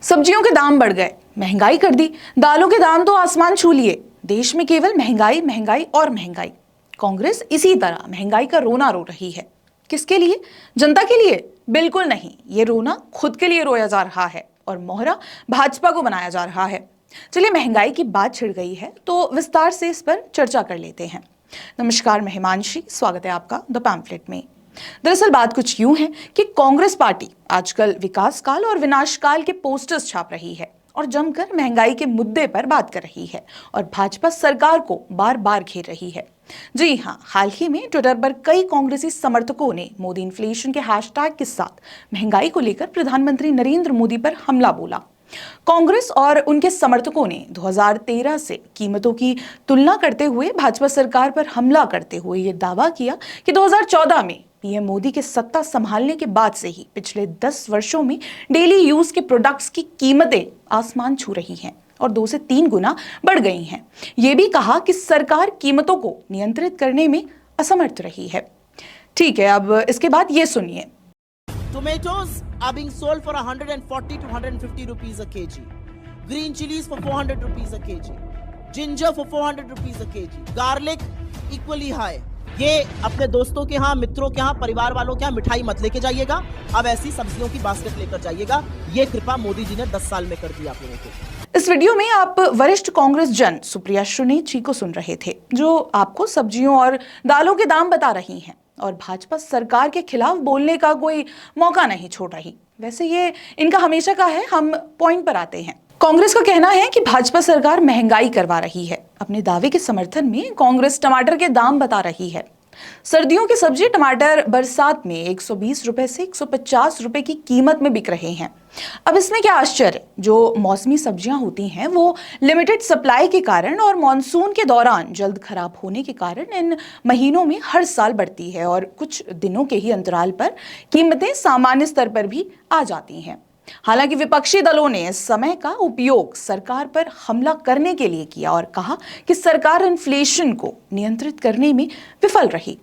सब्जियों के दाम बढ़ गए, महंगाई कर दी, दालों के दाम तो आसमान छू लिए। देश में केवल महंगाई महंगाई और महंगाई। कांग्रेस इसी तरह महंगाई का रोना रो रही है। किसके लिए? जनता के लिए? बिल्कुल नहीं, ये रोना खुद के लिए रोया जा रहा है और मोहरा भाजपा को बनाया जा रहा है। चलिए, महंगाई की बात छिड़ गई है तो विस्तार से इस पर चर्चा कर लेते हैं। नमस्कार, मैं हिमांशी, स्वागत है आपका द पैम्फलेट में। दरअसल बात कुछ यूं है कि कांग्रेस पार्टी आजकल विकास काल और विनाश काल के पोस्टर्स छाप रही है और जमकर महंगाई के मुद्दे पर बात कर रही है और भाजपा सरकार को बार बार घेर रही है। जी हां, हाल ही में ट्विटर पर कई कांग्रेसी समर्थकों ने मोदी इन्फ्लेशन के हैशटैग के साथ महंगाई को लेकर प्रधानमंत्री नरेंद्र मोदी पर हमला बोला। कांग्रेस और उनके समर्थकों ने 2013 से कीमतों की तुलना करते हुए भाजपा सरकार पर हमला करते हुए यह दावा किया कि 2014 में पीएम मोदी के सत्ता संभालने के बाद से ही पिछले 10 वर्षों में डेली यूज के प्रोडक्ट्स की कीमतें आसमान छू रही हैं और 2 से 3 गुना बढ़ गई हैं। ये भी कहा कि सरकार कीमतों को नियंत्रित करने में असमर्थ रही है। ठीक है, अब इसके बाद ये सुनिए। Tomatoes are being sold for 140 to 150 rupees a kg. Green chilies for 400 rupees a kg. Ginger for 400 rupees a kg. Garlic equally high. ये अपने दोस्तों के यहाँ, मित्रों के यहाँ, परिवार वालों के यहाँ मिठाई मत लेके जाइएगा। अब ऐसी सब्जियों की बास्केट लेकर जाइएगा। ये कृपा मोदी जी ने 10 साल में कर दी आप लोगों को। इस वीडियो में आप वरिष्ठ कांग्रेस जन सुप्रिया सुने जी को सुन रहे थे, जो आपको सब्जियों और दालों के दाम बता रही हैं और भाजपा सरकार के खिलाफ बोलने का कोई मौका नहीं छोड़ रही। वैसे ये इनका हमेशा का है। हम पॉइंट पर आते हैं। कांग्रेस का कहना है कि भाजपा सरकार महंगाई करवा रही है। अपने दावे के समर्थन में कांग्रेस टमाटर के दाम बता रही है। सर्दियों की सब्जी टमाटर बरसात में 120 रुपए से 150 रुपए की कीमत में बिक रहे हैं। अब इसमें क्या आश्चर्य? जो मौसमी सब्जियां होती हैं वो लिमिटेड सप्लाई के कारण और मॉनसून के दौरान जल्द खराब होने के कारण इन महीनों में हर साल बढ़ती है और कुछ दिनों के ही अंतराल पर कीमतें सामान्य स्तर पर भी आ जाती हैं। हालांकि विपक्षी दलों ने इस समय का उपयोग सरकार पर हमला करने के लिए किया और कहा कि सरकार इन्फ्लेशन को नियंत्रित करने में विफल रही।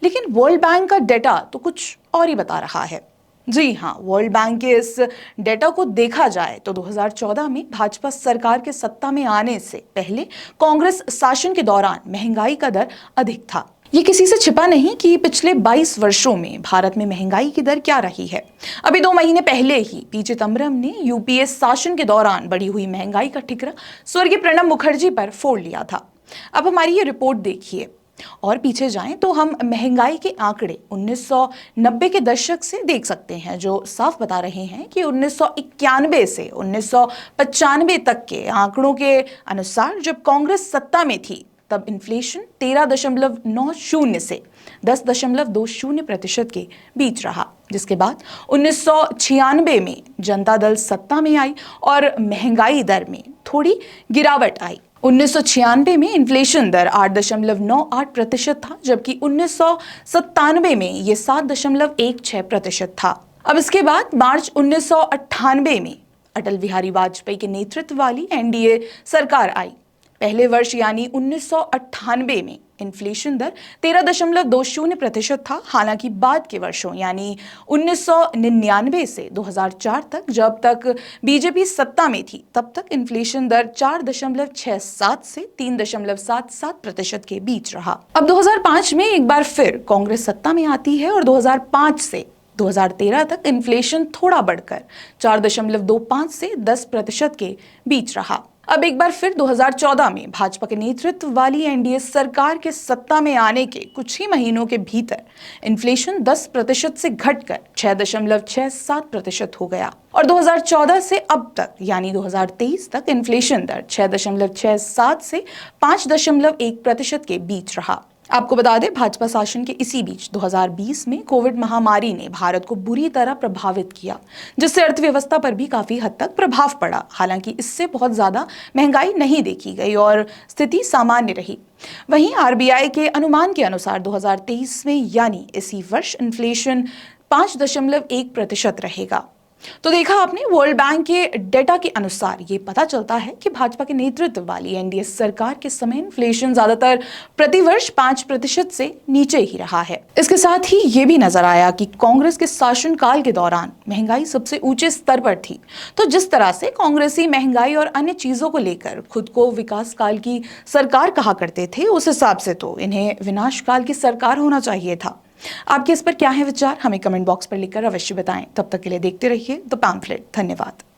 लेकिन वर्ल्ड बैंक का डेटा तो कुछ और ही बता रहा है। जी हां, वर्ल्ड बैंक के इस डेटा को देखा जाए तो 2014 में भाजपा सरकार के सत्ता में आने से पहले कांग्रेस शासन के दौरान महंगाई का दर अधिक था। ये किसी से छिपा नहीं कि पिछले 22 वर्षों में भारत में महंगाई की दर क्या रही है। अभी 2 महीने पहले ही पी चिदम्बरम ने यूपीए शासन के दौरान बढ़ी हुई महंगाई का ठिकरा स्वर्गीय प्रणब मुखर्जी पर फोड़ लिया था। अब हमारी ये रिपोर्ट देखिए और पीछे जाएं तो हम महंगाई के आंकड़े 1990 के दशक से देख सकते हैं, जो साफ बता रहे हैं कि 1991 से 1995 तक के आंकड़ों के अनुसार जब कांग्रेस सत्ता में थी तब इन्फ्लेशन 13.90 से 10.20% के बीच रहा, जिसके बाद 1996 में जनता दल सत्ता में आई और महंगाई दर में थोड़ी गिरावट आई। 1996 में इन्फ्लेशन दर 8.98% था, जबकि 1997 में ये 7.16% था। अब इसके बाद मार्च 1998 में अटल बिहारी वाजपेयी के नेतृत्व वाली एनडीए सरकार आई। पहले वर्ष यानी 1998 में इन्फ्लेशन दर 13.20% था। हालांकि बाद के वर्षों यानी 1999 से 2004 तक, जब तक बीजेपी सत्ता में थी, तब तक इन्फ्लेशन दर 4.67 से 3.77% के बीच रहा। अब 2005 में एक बार फिर कांग्रेस सत्ता में आती है और 2005 से 2013 तक इन्फ्लेशन थोड़ा बढ़कर 4.25 से 10% के बीच रहा। अब एक बार फिर 2014 में भाजपा के नेतृत्व वाली एनडीए सरकार के सत्ता में आने के कुछ ही महीनों के भीतर इन्फ्लेशन 10% से घटकर 6.67% हो गया और 2014 से अब तक यानी 2023 तक इन्फ्लेशन दर 6.67 से 5.1% के बीच रहा। आपको बता दें, भाजपा शासन के इसी बीच 2020 में कोविड महामारी ने भारत को बुरी तरह प्रभावित किया, जिससे अर्थव्यवस्था पर भी काफी हद तक प्रभाव पड़ा। हालांकि इससे बहुत ज्यादा महंगाई नहीं देखी गई और स्थिति सामान्य रही। वहीं आरबीआई के अनुमान के अनुसार 2023 में यानी इसी वर्ष इन्फ्लेशन 5.1% रहेगा। तो देखा आपने, वर्ल्ड बैंक के डेटा के अनुसार ये पता चलता है कि भाजपा के नेतृत्व वाली एनडीए सरकार के समय इन्फ्लेशन ज्यादातर प्रतिवर्ष 5% से नीचे ही रहा है। इसके साथ ही ये भी नजर आया कि कांग्रेस के शासनकाल के दौरान महंगाई सबसे ऊंचे स्तर पर थी। तो जिस तरह से कांग्रेसी महंगाई और अन्य चीजों को लेकर खुद को विकास काल की सरकार कहा करते थे, उस हिसाब से तो इन्हें विनाश काल की सरकार होना चाहिए था। आपके इस पर क्या है विचार, हमें कमेंट बॉक्स पर लिखकर अवश्य बताएं। तब तक के लिए देखते रहिए द पैम्फलेट। धन्यवाद।